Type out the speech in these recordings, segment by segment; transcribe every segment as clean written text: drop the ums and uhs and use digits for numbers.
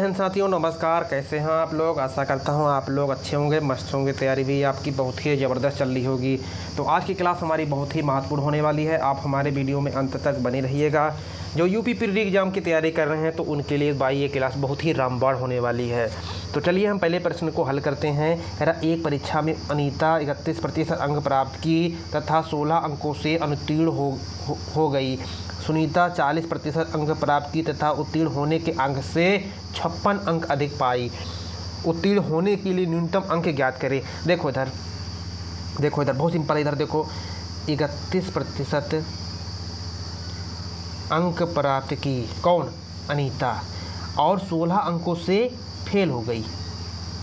बहन साथियों नमस्कार। कैसे हैं आप लोग? आशा करता हूं आप लोग अच्छे होंगे, मस्त होंगे। तैयारी भी आपकी बहुत ही ज़बरदस्त चल रही होगी। तो आज की क्लास हमारी बहुत ही महत्वपूर्ण होने वाली है। आप हमारे वीडियो में अंत तक बने रहिएगा। जो यूपी प्री एग्जाम की तैयारी कर रहे हैं तो उनके लिए भाई ये क्लास बहुत ही रामबाण होने वाली है। तो चलिए हम पहले प्रश्न को हल करते हैं। एक परीक्षा में अनीता 31% अंक प्राप्त की तथा 16 अंकों से अनुत्तीर्ण हो गई। सुनीता 40% अंक प्राप्त की तथा उत्तीर्ण होने के अंक से 56 अंक अधिक पाई। उत्तीर्ण होने के लिए न्यूनतम अंक ज्ञात करें। देखो इधर बहुत सिंपल है। इधर देखो 31% अंक प्राप्त की कौन? अनीता। और 16 अंकों से फेल हो गई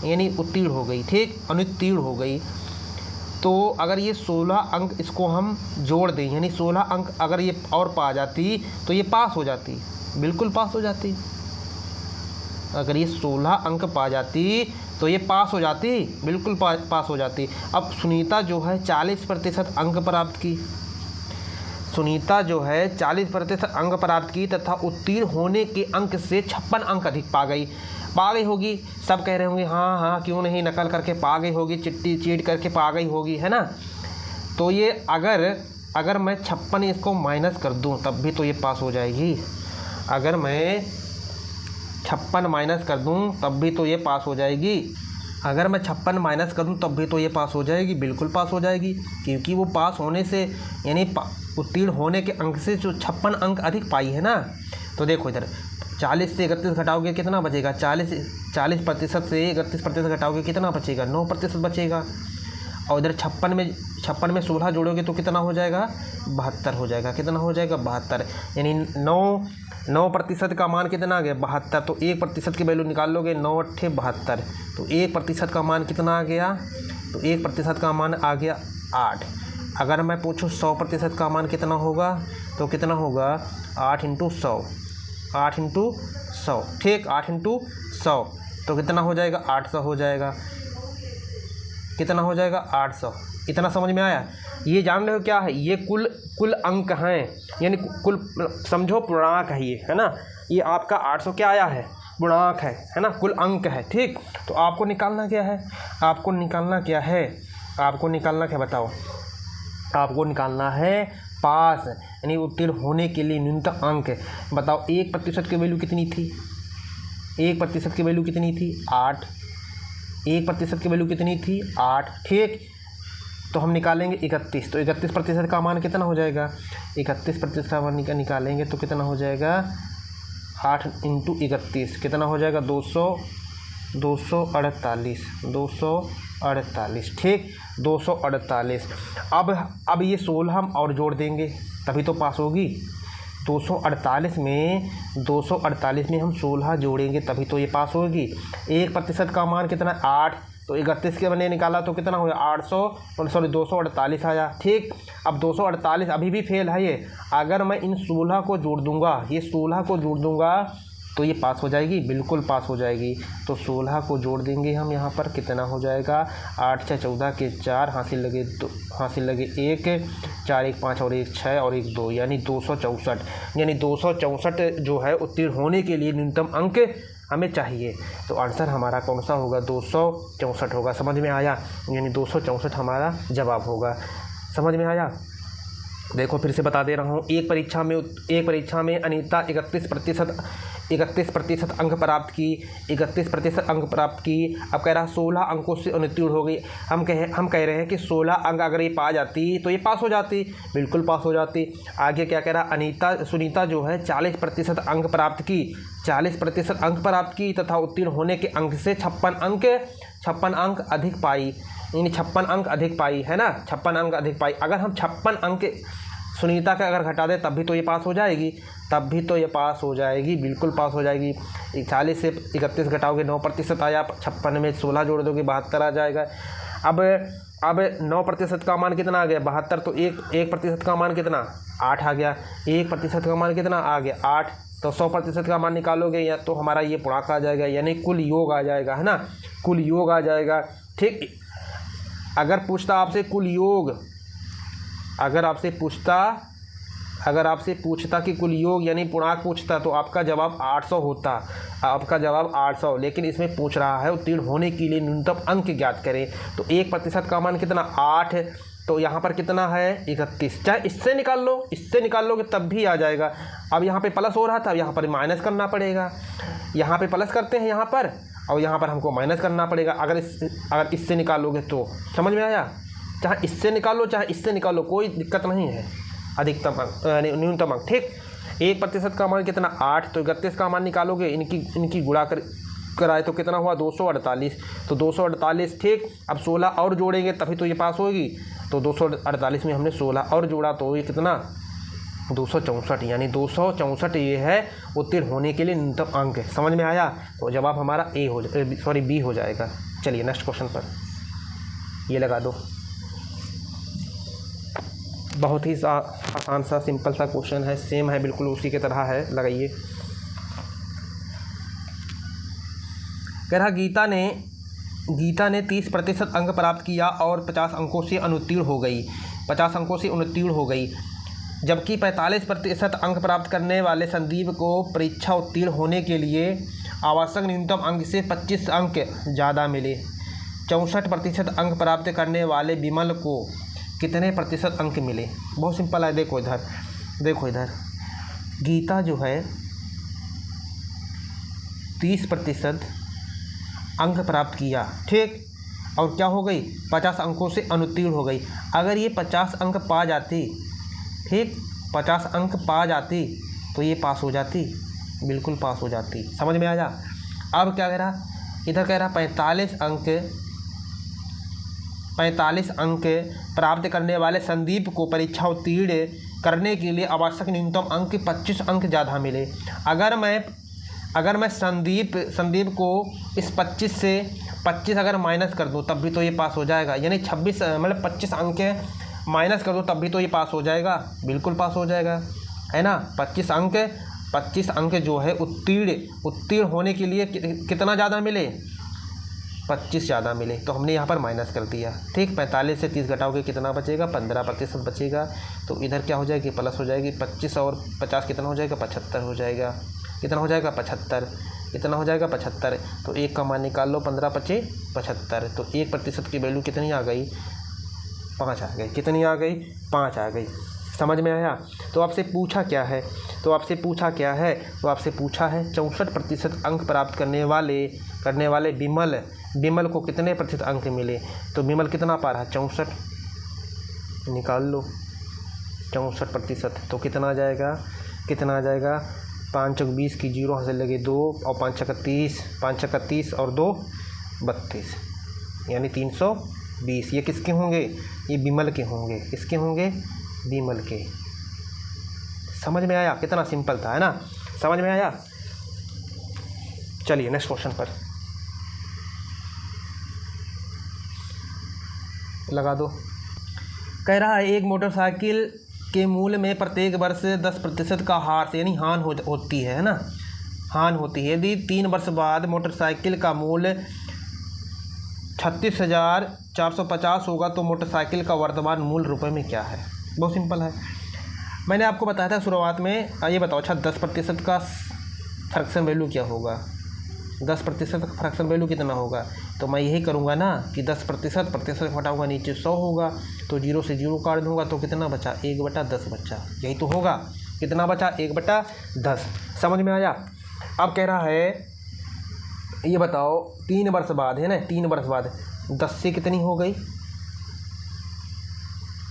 यानी उत्तीर्ण हो गई, ठीक, अनुत्तीर्ण हो गई। तो अगर ये 16 अंक इसको हम जोड़ दें यानी 16 अंक अगर ये और पा जाती तो ये पास हो जाती, बिल्कुल पास हो जाती। अगर ये 16 अंक पा जाती तो ये पास हो जाती, बिल्कुल पास हो जाती। अब सुनीता जो है 40% अंक प्राप्त की। सुनीता जो है 40% अंक प्राप्त की तथा उत्तीर्ण होने के अंक से 56 अंक अधिक पा गई होगी। सब कह रहे होंगे हाँ हाँ क्यों नहीं, नकल करके पा गई होगी, चिट्ठी चीट करके पा गई होगी, है ना। तो ये अगर मैं 56 इसको माइनस कर दूं तब भी तो ये पास हो जाएगी। अगर मैं 56 माइनस कर दूं तब भी तो ये पास हो जाएगी। अगर मैं 56 माइनस कर दूं तब भी तो ये पास हो जाएगी, बिल्कुल पास हो जाएगी। क्योंकि वो पास होने से यानी उत्तीर्ण होने के अंक से जो 56 अंक अधिक पाई है ना। तो देखो इधर 40 से 31 घटाओगे कितना बचेगा? 40% से 31% घटाओगे कितना बचेगा? 9% बचेगा। और इधर 56 में 16 जोड़ोगे तो कितना हो जाएगा? 72 हो जाएगा। कितना हो जाएगा? 72। यानी 9% का मान कितना आ गया? 72। तो 1% की वैल्यू निकाल लोगे, 9 8 72। तो 1% का मान कितना आ गया? तो 1% का मान आ गया 8। अगर मैं पूछूँ 100% का मान कितना होगा तो कितना होगा? 8 × 100। 8 × 100, ठीक, 8 × 100 तो कितना हो जाएगा? 800 हो जाएगा। कितना हो जाएगा? 800। इतना समझ में आया? ये जान रहे हो क्या है? ये कुल अंक हैं, यानी कुल समझो पूर्णांक है ये, है ना। ये आपका 800 क्या आया है? पूर्णांक है ना, कुल अंक है, ठीक। तो आपको निकालना क्या है? आपको निकालना क्या बताओ? आपको निकालना है पास यानी उत्तीर्ण होने के लिए न्यूनतम अंक। बताओ 1% की वैल्यू कितनी थी? 1% की वैल्यू कितनी थी? 8। 1% की वैल्यू कितनी थी? 8, ठीक। तो हम निकालेंगे 31। तो 31% का मान कितना हो जाएगा? 31% का मान निकालेंगे तो कितना हो जाएगा? 8 × 31 कितना हो जाएगा? 248, ठीक, 248। अब ये 16 हम और जोड़ देंगे तभी तो पास होगी। 248 में हम 16 जोड़ेंगे तभी तो ये पास होगी। 1% का मान कितना? 8। तो 31 के मैंने निकाला तो कितना हो गया? 248 आया, ठीक। अब 248 अभी भी फेल है ये। अगर मैं इन 16 को जोड़ दूंगा तो ये पास हो जाएगी, बिल्कुल पास हो जाएगी। तो 16 को जोड़ देंगे हम यहाँ पर, कितना हो जाएगा? 8 × 14 के 4, हासिल लगे 1, 4 1 5 और 1 6 और 1 2 यानी 264। यानी 264 जो है उत्तीर्ण होने के लिए न्यूनतम अंक हमें चाहिए। तो आंसर हमारा कौन सा होगा? 264 होगा। समझ में आया? यानी 264 हमारा जवाब होगा। समझ में आया? देखो फिर से बता दे रहा हूँ। एक परीक्षा में अनीता 31% अंक प्राप्त की। 31% अंक प्राप्त की। अब कह रहा 16 अंकों से अनुत्तीर्ण हो गई। हम कह रहे हैं कि 16 अंक अगर ये पा जाती तो ये पास हो जाती, बिल्कुल पास हो जाती। आगे क्या कह रहा? सुनीता जो है 40% अंक प्राप्त की। 40% अंक प्राप्त की तथा उत्तीर्ण होने के अंक से 56 अंक अधिक पाई। यानी 56 अंक अधिक पाई, है ना, 56 अंक अधिक पाई। अगर हम 56 अंक सुनीता का अगर घटा दें तब भी तो ये पास हो जाएगी, बिल्कुल पास हो जाएगी। 40 से 31 घटाओगे 9% आया। 56 में 16 जोड़ दोगे 72 आ जाएगा। अब 9% का मान कितना आ गया? 72। तो 1% का मान कितना? 8 आ गया। 1% का मान कितना आ गया? 8। तो 100% का मान निकालोगे या तो हमारा ये पूर्णांक आ जाएगा, यानी कुल योग आ जाएगा, है ना, कुल योग आ जाएगा, ठीक। अगर पूछता आपसे कुल योग, अगर आपसे पूछता कि कुल योग यानी पूर्णांक पूछता तो आपका जवाब 800 होता, आपका जवाब 800। लेकिन इसमें पूछ रहा है उत्तीर्ण होने के लिए न्यूनतम अंक ज्ञात करें। तो 1% का मान कितना 8, तो यहाँ पर कितना है 31। चाहे इससे निकाल लो, इससे निकाल लोगे तब भी आ जाएगा। अब यहाँ पे प्लस हो रहा था, अब यहाँ पर माइनस करना पड़ेगा। यहाँ पे प्लस करते हैं यहाँ पर, और यहाँ पर हमको माइनस करना पड़ेगा। अगर इससे निकालोगे तो समझ में आया। चाहे इससे निकालो चाहे इससे निकालो, कोई दिक्कत नहीं है। अधिकतम अंक न्यूनतम अंक, ठीक। 1% का मान कितना 8, तो 31 का मान निकालोगे, इनकी गुणा कराए तो कितना हुआ 248। तो 248, ठीक। अब 16 और जोड़ेंगे तभी तो ये पास होगी। तो 248 में हमने 16 और जोड़ा तो ये कितना 264, यानी 264 ये है उत्तीर्ण होने के लिए न्यूनतम अंक है। समझ में आया। तो जवाब हमारा बी हो जाएगा। चलिए नेक्स्ट क्वेश्चन पर ये लगा दो। बहुत ही आसान सा सिंपल सा क्वेश्चन है, सेम है बिल्कुल उसी की तरह है, लगाइए। कह रहा गीता ने 30% अंक प्राप्त किया और 50 अंकों से अनुत्तीर्ण हो गई, 50 अंकों से अनुत्तीर्ण हो गई, जबकि 45% अंक प्राप्त करने वाले संदीप को परीक्षा उत्तीर्ण होने के लिए आवश्यक न्यूनतम अंक से 25 अंक ज़्यादा मिले। 64% अंक प्राप्त करने वाले विमल को कितने प्रतिशत अंक मिले। बहुत सिंपल है, देखो इधर गीता जो है 30% अंक प्राप्त किया, ठीक। और क्या हो गई 50 अंकों से अनुत्तीर्ण हो गई। अगर ये 50 अंक पा जाती, ठीक, 50 अंक पा जाती तो ये पास हो जाती, बिल्कुल पास हो जाती। समझ में आया। अब क्या कह रहा, इधर कह रहा 45 अंक प्राप्त करने वाले संदीप को परीक्षा उत्तीर्ण करने के लिए आवश्यक न्यूनतम अंक 25 अंक ज़्यादा मिले। अगर मैं संदीप को इस 25 से 25 अगर माइनस कर दूँ तब भी तो ये पास हो जाएगा, यानी 26 मतलब 25 अंक माइनस कर दूँ तब भी तो ये पास हो जाएगा, बिल्कुल पास हो जाएगा, है ना। 25 अंक जो है उत्तीर्ण होने के लिए कितना ज़्यादा मिले, 25 ज़्यादा मिले। तो हमने यहाँ पर माइनस कर दिया, ठीक। 45 से 30 घटाओगे कितना बचेगा 15% बचेगा। तो इधर क्या हो जाएगी प्लस हो जाएगी, 25 और 50 कितना हो जाएगा 75 हो जाएगा। कितना हो जाएगा 75, कितना हो जाएगा 75। तो 1 का मान निकाल लो, 15 × 75। तो 1% की वैल्यू कितनी आ गई 5 आ गई। कितनी आ गई 5 आ गई। समझ में आया। तो आपसे पूछा क्या है, तो आपसे पूछा है 64% अंक प्राप्त करने वाले विमल को कितने प्रतिशत अंक मिले। तो विमल कितना पा रहा है 64, निकाल लो 64%। तो कितना आ जाएगा 5 × 20 की 0 यहाँ से लगे 2 और 5 × 30, 5 × 30 और 2 32, यानी 320। ये किसके होंगे, ये विमल के होंगे। किसके होंगे, विमल के। समझ में आया, कितना सिंपल था, है ना। समझ में आया। चलिए नेक्स्ट क्वेश्चन पर लगा दो। कह रहा है एक मोटरसाइकिल के मूल्य में प्रत्येक वर्ष 10% का हार यानी हानि होती है ना, हानि होती है। यदि 3 वर्ष बाद मोटरसाइकिल का मूल्य 36,450 होगा तो मोटरसाइकिल का वर्तमान मूल्य रुपए में क्या है। बहुत सिंपल है, मैंने आपको बताया था शुरुआत में। ये बताओ अच्छा 10% का फ्रैक्शन वैल्यू क्या होगा, 10% का फ्रैक्शन वैल्यू कितना होगा। तो मैं यही करूँगा ना कि 10% घटाऊँगा नीचे 100 होगा, तो 0 से 0 काट दूँगा तो कितना बचा 1/10 बचा। यही तो होगा, कितना बचा 1/10। समझ में आया। अब कह रहा है ये बताओ 3 वर्ष बाद है ना, 3 वर्ष बाद 10 से कितनी हो गई,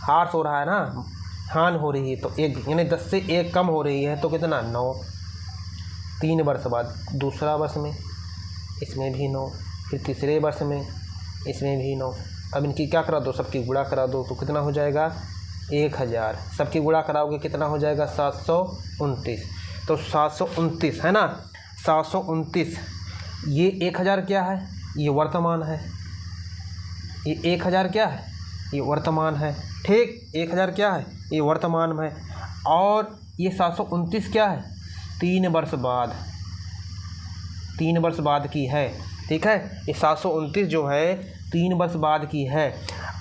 हार्स हो रहा है ना, हान हो रही है तो 1, यानी 10 से 1 कम हो रही है तो कितना 9। 3 वर्ष बाद दूसरा वर्ष में इसमें भी 9, फिर तीसरे वर्ष में इसमें भी 9। अब इनकी क्या करा दो, सबकी गुणा करा दो तो कितना हो जाएगा 1000। सबकी गुणा कराओगे कितना हो जाएगा 729। तो 729 है ना, 729। ये 1000 क्या है, ये वर्तमान है। ये 1000 क्या है, ये वर्तमान है, ठीक। 1000 क्या है, ये वर्तमान में। और ये 729 क्या है, 3 वर्ष बाद, 3 वर्ष बाद की है, ठीक है। ये 729 जो है 3 वर्ष बाद की है।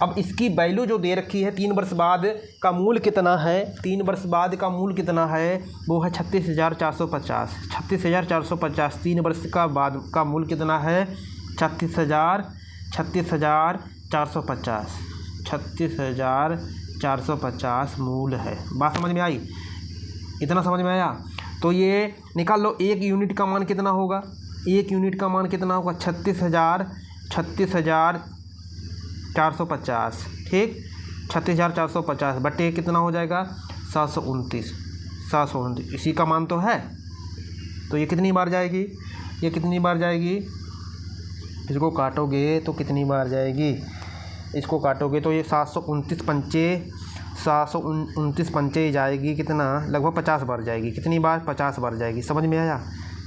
अब इसकी वैल्यू जो दे रखी है 3 वर्ष बाद का मूल कितना है, 3 वर्ष बाद का मूल कितना है, वो है 36,450। 36,450 3 वर्ष का बाद का मूल कितना है, 36,450 36,450 मूल है। बात समझ में आई? इतना समझ में आया? तो ये निकाल लो, 1 यूनिट का मान कितना होगा, 1 यूनिट का मान कितना होगा, 36,450। ठीक, 36,450 बटे कितना हो जाएगा, 729। इसी का मान तो है। तो ये कितनी बार जाएगी, ये कितनी बार जाएगी, इसको काटोगे तो कितनी बार जाएगी, इसको काटोगे तो ये 729 पंचे जाएगी, कितना, लगभग 50 बार जाएगी। कितनी बार, 50 बार जाएगी। समझ में आया?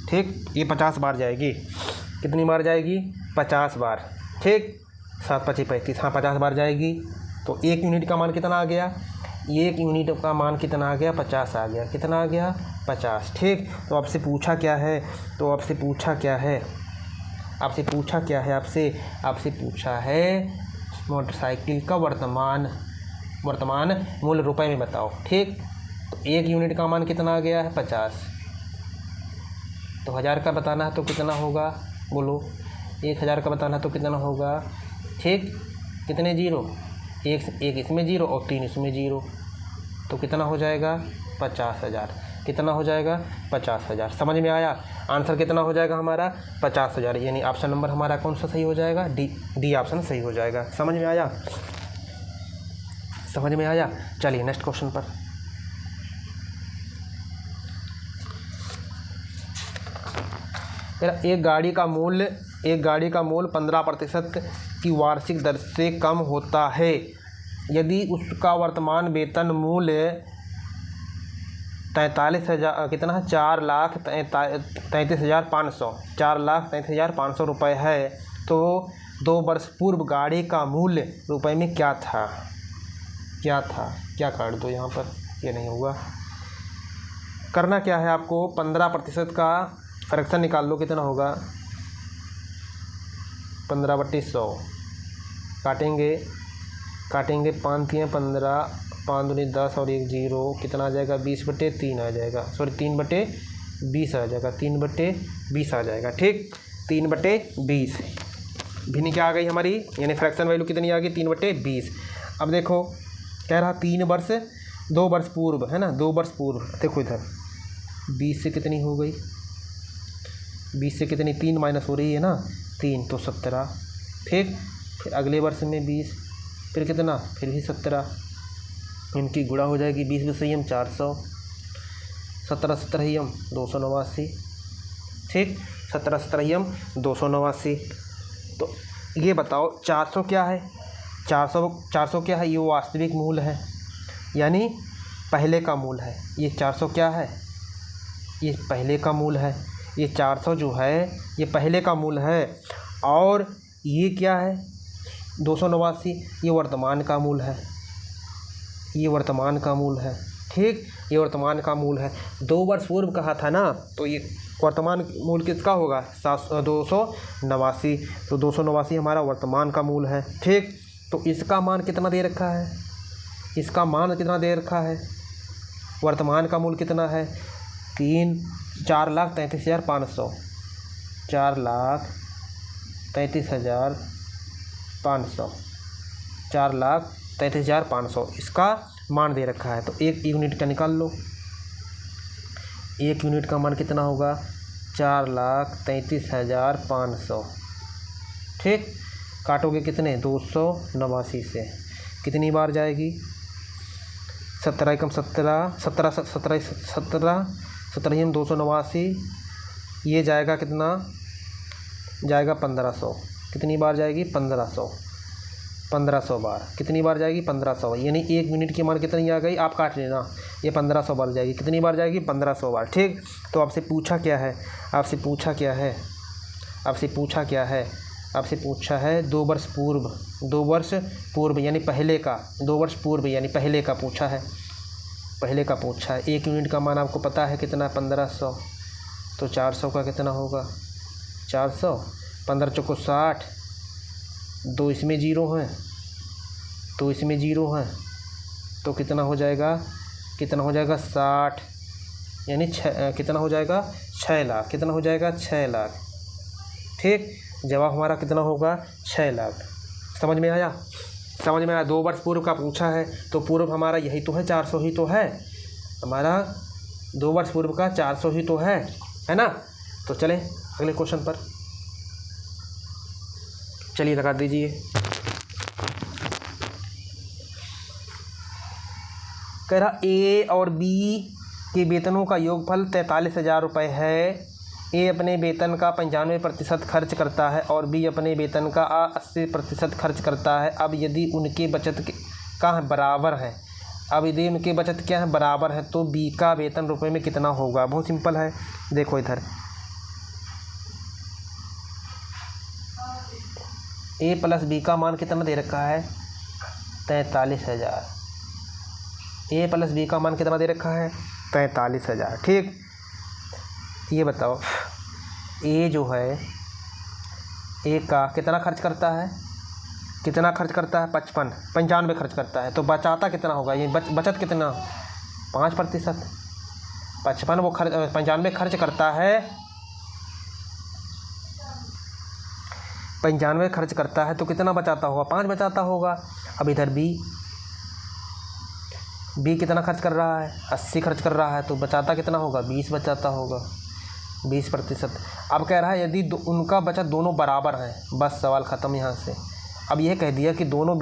ठीक, ये 50 बार जाएगी। कितनी बार जाएगी, 50 बार। ठीक, 7 × 5 = 35, हाँ 50 बार जाएगी। तो 1 यूनिट का मान कितना आ गया, 1 यूनिट का मान कितना आ गया, 50 आ गया। कितना आ गया, 50। ठीक, तो आपसे पूछा क्या है, आपसे पूछा है मोटरसाइकिल का वर्तमान मूल्य रुपए में बताओ। ठीक, तो 1 यूनिट का मान कितना आ गया है, 50। तो 1000 का बताना है तो कितना होगा, बोलो, 1000 का बताना है तो कितना होगा। ठीक, कितने जीरो, एक इसमें जीरो और 3 इसमें जीरो, तो कितना हो जाएगा, 50,000। कितना हो जाएगा, 50,000। समझ में आया? आंसर कितना हो जाएगा हमारा, 50,000। यानी ऑप्शन नंबर हमारा कौन सा सही हो जाएगा, डी ऑप्शन सही हो जाएगा। समझ में आया? समझ में आया? चलिए नेक्स्ट क्वेश्चन पर। एक गाड़ी का मूल्य 15% की वार्षिक दर से कम होता है यदि उसका वर्तमान वेतन मूल्य 43,000 कितना है, 4,33,500 रुपये है, तो 2 वर्ष पूर्व गाड़ी का मूल्य रुपए में क्या था। क्या काट दो यहाँ पर, ये नहीं होगा। करना क्या है आपको, 15% का फ्रैक्शन निकाल लो, कितना होगा, 15/100। काटेंगे 5 × 15, 5 × 10 और 1 0, कितना आ जाएगा, 20/3 आ जाएगा, सॉरी 3/20 आ जाएगा, 3/20 आ जाएगा। ठीक, 3/20 भिन्न क्या आ गई हमारी, यानी फ्रैक्शन वैल्यू कितनी आ गई, 3/20। अब देखो कह रहा 2 वर्ष पूर्व है ना, 2 वर्ष पूर्व। देखो इधर 20 से कितनी हो गई, 20 से कितनी, 3 माइनस हो रही है ना, 3 तो 17। ठीक, फिर अगले वर्ष में 20, फिर कितना, फिर भी 17, इनकी गुणा हो जाएगी, 20 × 400, 17 289। ठीक, 17 289। तो ये बताओ 400 क्या है, 400 क्या है, ये वास्तविक मूल्य है, यानी पहले का मूल्य है। ये 400 क्या है, ये पहले का मूल्य है। ये 400 जो है ये पहले का मूल्य है, और ये क्या है, 289, ये वर्तमान का मूल्य है। ये वर्तमान का मूल्य है। ठीक, ये वर्तमान का मूल्य है। 2 वर्ष पूर्व कहा था ना, तो ये वर्तमान मूल्य किसका होगा, 289। तो 289 हमारा वर्तमान का मूल्य है। ठीक, तो इसका मान कितना दे रखा है, इसका मान कितना दे रखा है, वर्तमान का मूल्य कितना है, 4,33,500, 4,33,500, 4,33,500 इसका मान दे रखा है। तो 1 यूनिट का निकाल लो, 1 यूनिट का मान कितना होगा, 4,33,500। ठीक, काटोगे कितने, 289 से, कितनी बार जाएगी, 17 × 17, 17 289, ये जाएगा कितना, जाएगा 1500। कितनी बार जाएगी, 1500 बार। कितनी बार जाएगी, 1500। यानी 1 यूनिट की मान कितनी आ गई, आप काट लेना, ये 1500 बार जाएगी। कितनी बार जाएगी, 1500 बार। ठीक, तो आपसे पूछा क्या है, आपसे पूछा है 2 वर्ष पूर्व यानी पहले का, 2 वर्ष पूर्व यानी पहले का पूछा है, 1 यूनिट का मान आपको पता है कितना, 1500। तो 400 का कितना होगा, 400, 15 × 4 = 60, 2 इसमें 0 हैं, तो इसमें 0 है, तो कितना हो जाएगा 60, यानी कितना हो जाएगा 6 लाख, कितना हो जाएगा 6 लाख। ठीक, जवाब हमारा कितना होगा 6 लाख। समझ में आया? 2 वर्ष पूर्व का पूछा है, तो पूर्व हमारा यही तो है, 400 ही तो है हमारा, 2 वर्ष पूर्व का 400 ही तो है ना। तो चले अगले क्वेश्चन पर, चलिए लगा दीजिए। कह रहा ए और बी के वेतनों का योगफल 43,000 रुपये है। ए अपने वेतन का 95% खर्च करता है और बी अपने वेतन का 80% खर्च करता है। अब यदि उनके बचत का बराबर है, बराबर है तो बी का वेतन रुपए में कितना होगा? बहुत सिंपल है, देखो इधर ए प्लस बी का मान कितना दे रखा है 43,000। ए प्लस बी का मान कितना दे रखा है 43,000। ठीक, ये बताओ ए जो है ए का कितना खर्च करता है 95 खर्च करता है, तो बचाता कितना होगा? ये बचत कितना 5%। 55 वो 95 खर्च करता है, 95 खर्च करता है तो कितना बचाता होगा? 5 बचाता होगा। अब इधर बी कितना खर्च कर रहा है 80 खर्च कर रहा है, तो बचाता कितना होगा 20 बचाता होगा, 20%। अब कह रहा है यदि उनका बचत दोनों बराबर हैं, बस सवाल ख़त्म यहाँ से। अब यह कह दिया कि दोनों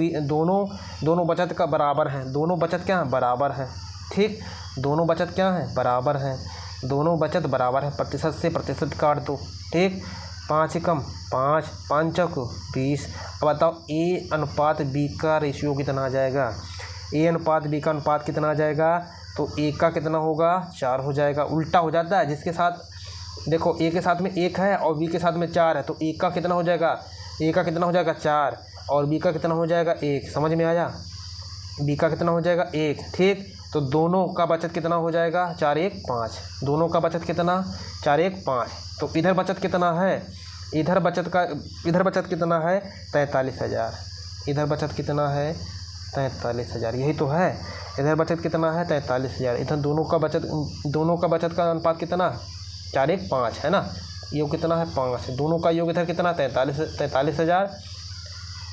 बचत का बराबर हैं, दोनों बचत क्या है बराबर है। ठीक, दोनों बचत क्या है बराबर हैं, दोनों बचत बराबर है, प्रतिशत से प्रतिशत काट दो। ठीक, 5 कम 5, 5 चौक 20। अब बताओ ए अनुपात बी का रेशियो कितना आ जाएगा? ए अनुपात बी का अनुपात कितना आ जाएगा? तो ए का कितना होगा 4 हो जाएगा। उल्टा हो जाता है, जिसके साथ देखो ए के साथ में 1 है और बी के साथ में 4 है, तो ए का कितना हो जाएगा 4 और बी का कितना हो जाएगा 1। समझ में आया? बी का कितना हो जाएगा 1। ठीक, तो दोनों का बचत कितना हो जाएगा 4 1 5। दोनों का बचत कितना 4 1 5। तो इधर बचत कितना है, इधर बचत कितना है 43,000। इधर बचत कितना है 43,000, यही तो है। इधर बचत कितना है 43,000। इधर दोनों का बचत का अनुपात कितना 4 1 5 है ना, योग कितना है 5। दोनों का योग इधर कितना 43,000।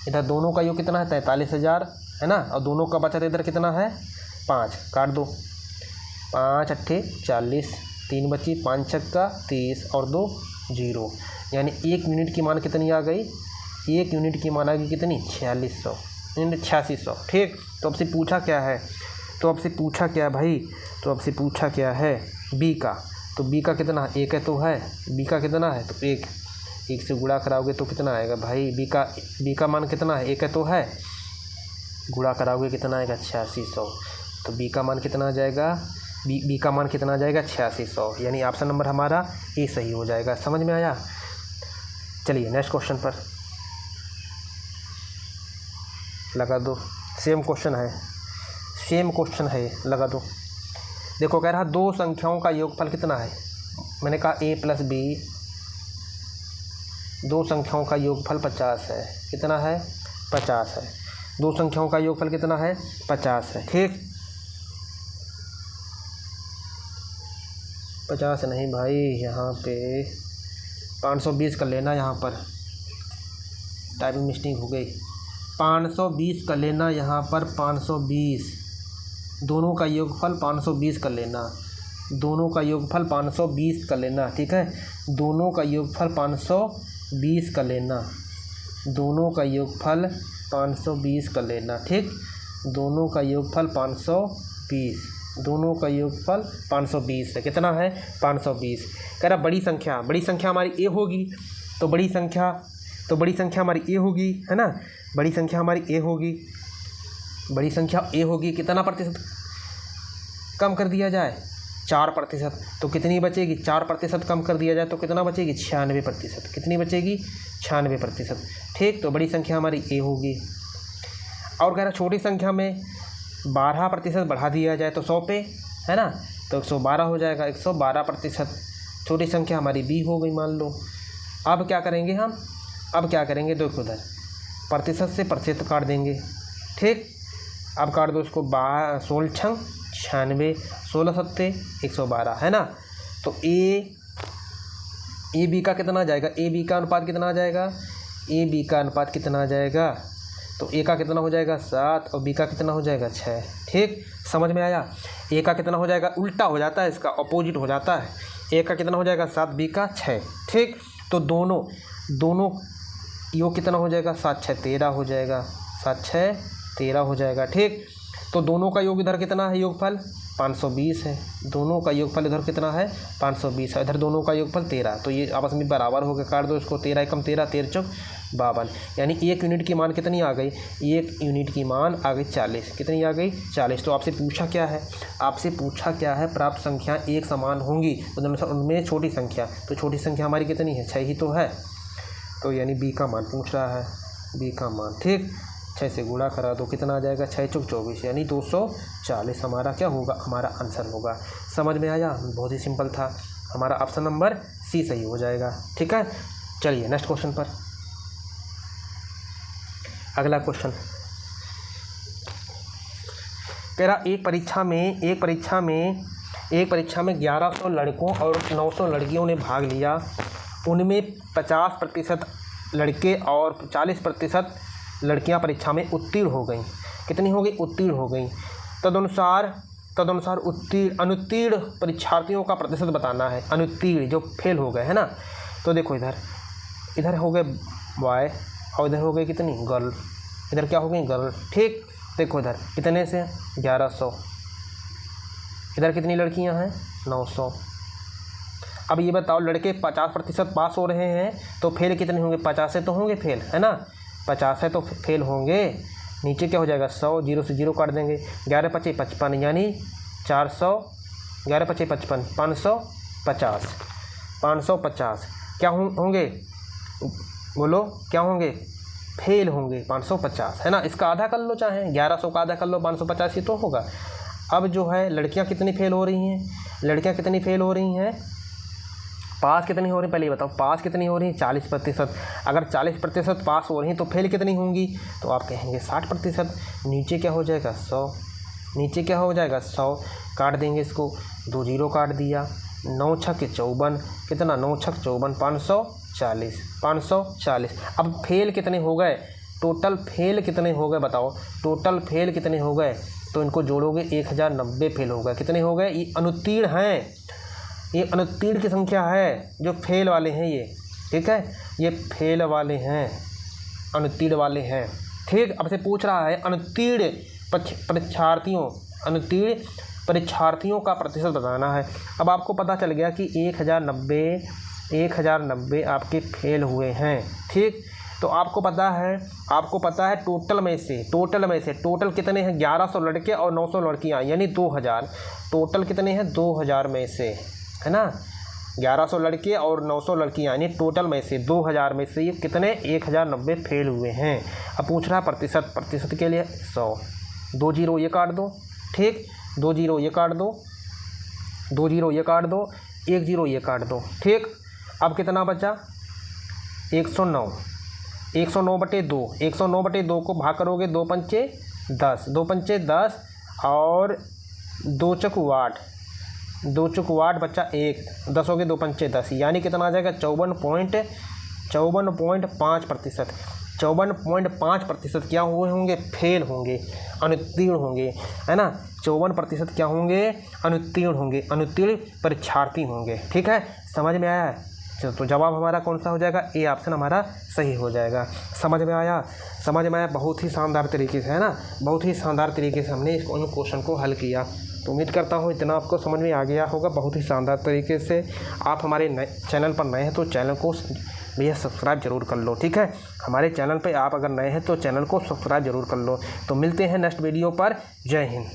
इधर दोनों का योग कितना है 43,000 है ना, और दोनों का बचत इधर कितना है 5। काट दो, 5 अट्ठे 40, 3 बची, 5 छक्का 30 और 2 0, यानी 1 यूनिट की मान कितनी आ गई? 1 यूनिट की मान आ गई कितनी 8600। ठीक, तो अब से पूछा क्या है भाई? तो अब से पूछा क्या है बी का। तो बी का कितना 1 है तो है, बी का कितना है तो 1 से गुणा कराओगे तो कितना आएगा भाई? बी का मान कितना है 1 है तो है, गुणा कराओगे कितना आएगा 8600। तो बी का मान कितना आ जाएगा? बी का मान कितना आ जाएगा 8600, यानी ऑप्शन नंबर हमारा ए सही हो जाएगा। समझ में आया? चलिए नेक्स्ट क्वेश्चन पर लगा दो। सेम क्वेश्चन है, लगा दो। देखो कह रहा 2 संख्याओं का योगफल कितना है? मैंने कहा ए प्लस बी, 2 संख्याओं का योगफल 50 है। कितना है 50 है। 2 संख्याओं का योगफल कितना है 50 है। ठीक, 50 नहीं भाई, यहाँ पे 520 कर लेना, यहाँ पर टाइपिंग मिस्टेक हो गई। 520 कर लेना यहाँ पर, 520। दोनों का योगफल 520 कर लेना, दोनों का योगफल 520 कर लेना। ठीक है, दोनों का योगफल 520 कर लेना, दोनों का योगफल 520 कर लेना। ठीक, दोनों का योगफल 520, दोनों का योगफल 520 है। कितना है 520। कह रहा बड़ी संख्या हमारी ए होगी, तो बड़ी संख्या हमारी ए होगी, है ना। बड़ी संख्या हमारी ए होगी, कितना प्रतिशत कम कर दिया जाए 4%, तो कितनी बचेगी 4% कम कर दिया जाए तो कितना बचेगी 96%। कितनी बचेगी 96%। ठीक, तो बड़ी संख्या हमारी ए होगी। और कह रहा छोटी संख्या में 12% बढ़ा दिया जाए तो 100 पे, है ना, तो 112 हो जाएगा, 112%। छोटी संख्या हमारी बी हो गई मान लो। अब क्या करेंगे देखो उधर प्रतिशत से प्रतिशत काट देंगे, ठीक। अब काट दो इसको 16 छंग 96, 16 सत्ते 112 है ना। तो ए बी का कितना आ जाएगा, ए बी का अनुपात कितना आ जाएगा, ए बी का अनुपात कितना आ जाएगा, तो ए का कितना हो जाएगा 7 और बी का कितना हो जाएगा 6। ठीक, समझ में आया। ए का कितना हो जाएगा, उल्टा हो जाता है, इसका अपोजिट हो जाता है। ए का कितना हो जाएगा 7, बी का 6। ठीक, तो दोनों योग कितना हो जाएगा 7 6 13 हो जाएगा, 7 6 13 हो जाएगा। ठीक, तो दोनों का योग इधर कितना है, योगफल 520 है। दोनों का योगफल इधर कितना है 520 है, इधर दोनों का योगफल 13, तो ये आपस में बराबर हो गए। काट दो इसको, 13 एकम 13, 13 चौक 52, यानी 1 यूनिट की मान कितनी आ गई, 1 यूनिट की मान आ गई 40। कितनी आ गई 40। तो आपसे पूछा क्या है, आपसे पूछा क्या है, प्राप्त संख्या एक समान होंगी तो उनमें छोटी संख्या, तो छोटी संख्या हमारी कितनी है 6 ही तो है। तो यानी बी का मान पूछ रहा है, बी का मान। ठीक, 6 से गुणा करा दो, कितना आ जाएगा 6 चौक 24, यानी 240 हमारा क्या होगा, हमारा आंसर होगा। समझ में आया, बहुत ही सिंपल था, हमारा ऑप्शन नंबर सी सही हो जाएगा। ठीक है, चलिए नेक्स्ट क्वेश्चन पर। अगला क्वेश्चन कह रहा एक परीक्षा में 1100 लड़कों और 900 लड़कियों ने भाग लिया। उनमें 50% लड़के और 40% लड़कियां परीक्षा में उत्तीर्ण हो गईं। कितनी हो गई, उत्तीर्ण हो गईं। तदनुसार अनुत्तीर्ण परीक्षार्थियों का प्रतिशत बताना है। अनुत्तीर्ण जो फेल हो गए है ना, तो देखो इधर हो गए बॉय और इधर हो गई कितनी गर्ल, इधर क्या हो गई गर्ल। ठीक, देखो इधर कितने से 1100, इधर कितनी लड़कियां हैं 900। अब ये बताओ, लड़के 50% पास हो रहे हैं तो फेल कितने होंगे, 50 से तो होंगे फेल, है ना, 50 है तो फेल होंगे। नीचे क्या हो जाएगा 100, 0 से 0 काट देंगे, 11 5 55, यानी 400, 11 5 55, 550 क्या होंगे, बोलो क्या होंगे, फेल होंगे 550, है ना। इसका आधा कर लो, चाहे 1100 का आधा कर लो, 550 ही तो होगा। अब जो है लड़कियां कितनी फेल हो रही हैं, लड़कियां कितनी फेल हो रही हैं, पास कितनी हो रही है, पहले ये बताओ पास कितनी हो रही है 40%। अगर 40% पास हो रही हैं तो फेल कितनी होंगी, तो आप कहेंगे 60%। नीचे क्या हो जाएगा 100, नीचे क्या हो जाएगा 100, काट देंगे इसको, 2 0 काट दिया, 9 6 54, कितना 9 6 54, 540। अब फेल कितने हो गए, टोटल फेल कितने हो गए बताओ, टोटल फेल कितने हो गए, तो इनको जोड़ोगे 1090 फेल हो गए। कितने हो गए, ये अनुत्तीर्ण हैं, ये अनुत्तीर्ण की संख्या है, जो फेल वाले हैं ये। ठीक है, ये फेल वाले हैं, अनुत्तीर्ण वाले हैं। ठीक, अब से पूछ रहा है अनुत्तीर्ण परीक्षार्थियों का प्रतिशत बताना है। अब आपको पता चल गया कि 1090 आपके फेल हुए हैं। ठीक, तो आपको पता है टोटल में से टोटल कितने हैं, 1100 लड़के और 900 लड़कियां, यानी 2000। टोटल कितने हैं 2000 में से, है ना, 1100 लड़के और 900 लड़कियां, यानी टोटल में से 2000 में से ये कितने 1090 फेल हुए हैं। अब पूछ रहा प्रतिशत के लिए 100, 2 0 ये काट दो। ठीक, 2 0 ये काट दो, 2 0 ये काट दो, 1 0 ये काट दो। ठीक, अब कितना बचा 109, 109/2, 109/2 को भाग करोगे 2 पंचे 10, 2 पंचे 10 और 2 चौक 8, 2 चौक 8 बच्चा 1, 10 हो गए 2 पंचे 10, यानी कितना आ जाएगा 54.5%। 54.5% क्या हुए होंगे, फेल होंगे, अनुत्तीर्ण होंगे, है ना। 54% क्या होंगे, अनुत्तीर्ण होंगे, अनुत्तीर्ण परीक्षार्थी होंगे। ठीक है, समझ में आया है। तो जवाब हमारा कौन सा हो जाएगा, ए ऑप्शन हमारा सही हो जाएगा। समझ में आया, बहुत ही शानदार तरीके से, है ना, बहुत ही शानदार तरीके से हमने इस क्वेश्चन को हल किया। तो उम्मीद करता हूँ इतना आपको समझ में आ गया होगा बहुत ही शानदार तरीके से। आप हमारे चैनल पर नए हैं तो चैनल को भैया सब्सक्राइब जरूर कर लो। ठीक है, हमारे चैनल पे आप अगर नए हैं तो चैनल को सब्सक्राइब जरूर कर लो। तो मिलते हैं नेक्स्ट वीडियो पर। जय हिंद।